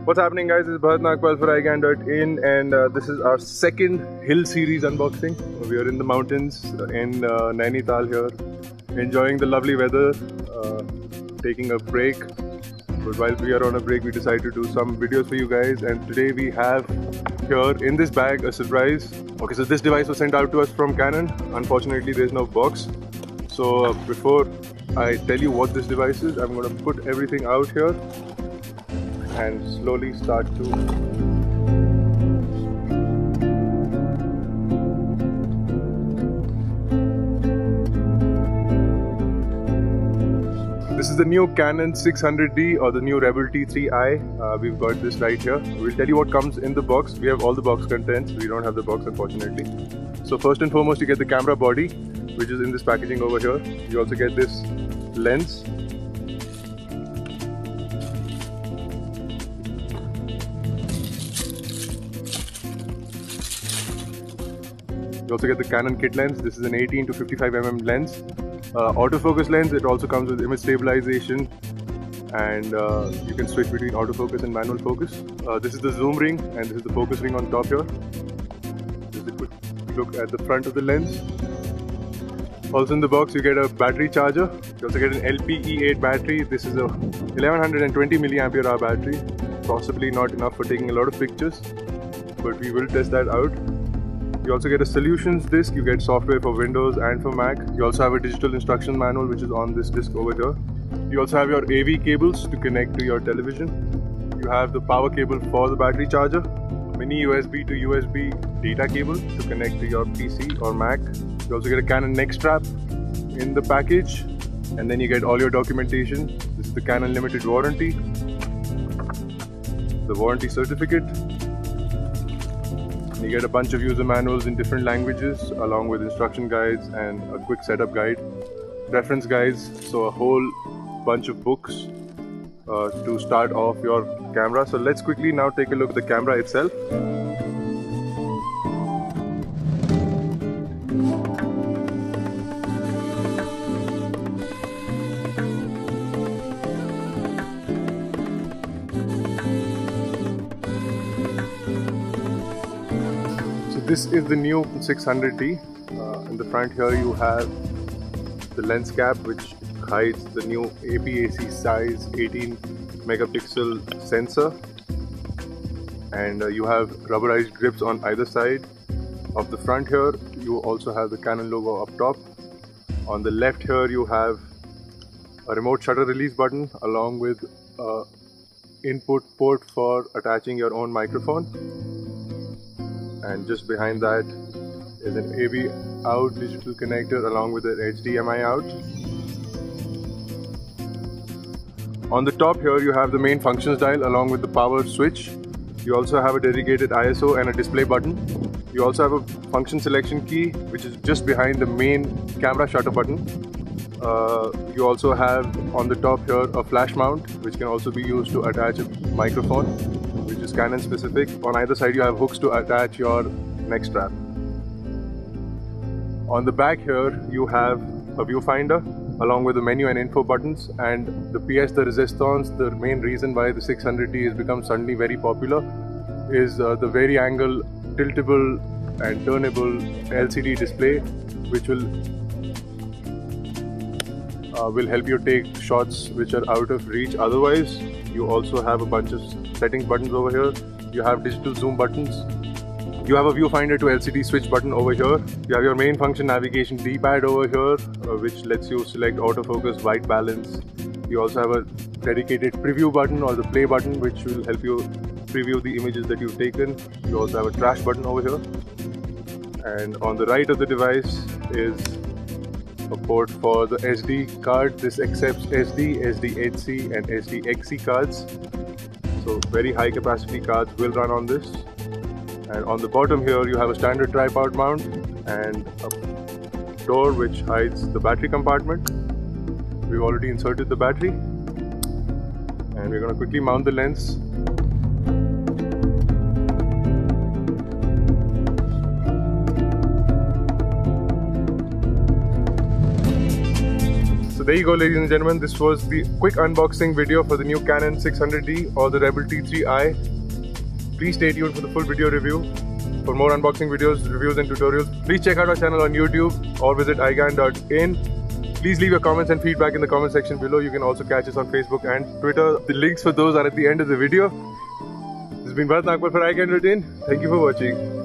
What's happening, guys? This is Bharat Nagpal for iGAN.in, and this is our second hill series unboxing. We are in the mountains in Nainital here, enjoying the lovely weather, taking a break. But while we are on a break, we decided to do some videos for you guys, and today we have here in this bag a surprise. Okay, so this device was sent out to us from Canon. Unfortunately, there's no box. So before I tell you what this device is, I'm going to put everything out here and slowly start to This is the new Canon 600D or the new Rebel T3i. We've got this right here. We'll tell you what comes in the box. We have all the box contents. We don't have the box, unfortunately. So first and foremost, you get the camera body, which is in this packaging over here. You also get this lens. You also get the Canon kit lens. This is an 18 to 55mm lens. Autofocus lens. It also comes with image stabilization, and you can switch between autofocus and manual focus. This is the zoom ring, and this is the focus ring on top here. Just a quick look at the front of the lens. Also in the box you get a battery charger. You also get an LPE8 battery. This is a 1120 mAh battery. Possibly not enough for taking a lot of pictures, but we will test that out. You also get a solutions disc. You get software for Windows and for Mac. You also have a digital instruction manual, which is on this disc over here. You also have your AV cables to connect to your television. You have the power cable for the battery charger, mini USB to USB data cable to connect to your PC or Mac. You also get a Canon neck strap in the package, and then you get all your documentation. This is the Canon limited warranty, the warranty certificate. You get a bunch of user manuals in different languages, along with instruction guides and a quick setup guide, reference guides, so a whole bunch of books to start off your camera. So let's quickly now take a look at the camera itself. This is the new 600D. In the front here you have the lens cap, which hides the new APS-C size 18 megapixel sensor, and you have rubberized grips on either side of the front. Here you also have the Canon logo up top. On the left here you have a remote shutter release button along with an input port for attaching your own microphone. And just behind that is an AV out digital connector along with an HDMI out. On the top here you have the main functions dial along with the power switch. You also have a dedicated ISO and a display button. You also have a function selection key, which is just behind the main camera shutter button. You also have on the top here a flash mount, which can also be used to attach a microphone, which is Canon specific. On either side you have hooks to attach your neck strap. On the back here you have a viewfinder along with the menu and info buttons, and the pièce de résistance, the main reason why the 600D has become suddenly very popular, is the vari-angle tiltable and turnable LCD display, which will help you take shots which are out of reach otherwise. You also have a bunch of settings buttons over here. You have digital zoom buttons. You have a viewfinder to LCD switch button over here. You have your main function navigation D-pad over here, which lets you select autofocus, white balance. You also have a dedicated preview button or the play button, which will help you preview the images that you've taken. You also have a trash button over here. And on the right of the device is a port for the SD card. This accepts SD, SDHC and SDXC cards. So very high capacity cards will run on this. And on the bottom here you have a standard tripod mount and a door which hides the battery compartment. We've already inserted the battery, and we're going to quickly mount the lens. there you go, ladies and gentlemen. This was the quick unboxing video for the new Canon 600D or the Rebel T3i. Please stay tuned for the full video review. For more unboxing videos, reviews and tutorials, please check out our channel on YouTube or visit iGyan.in. Please leave your comments and feedback in the comment section below. You can also catch us on Facebook and Twitter. The links for those are at the end of the video. This has been Bharat Nagpal for iGyan.in. Thank you for watching.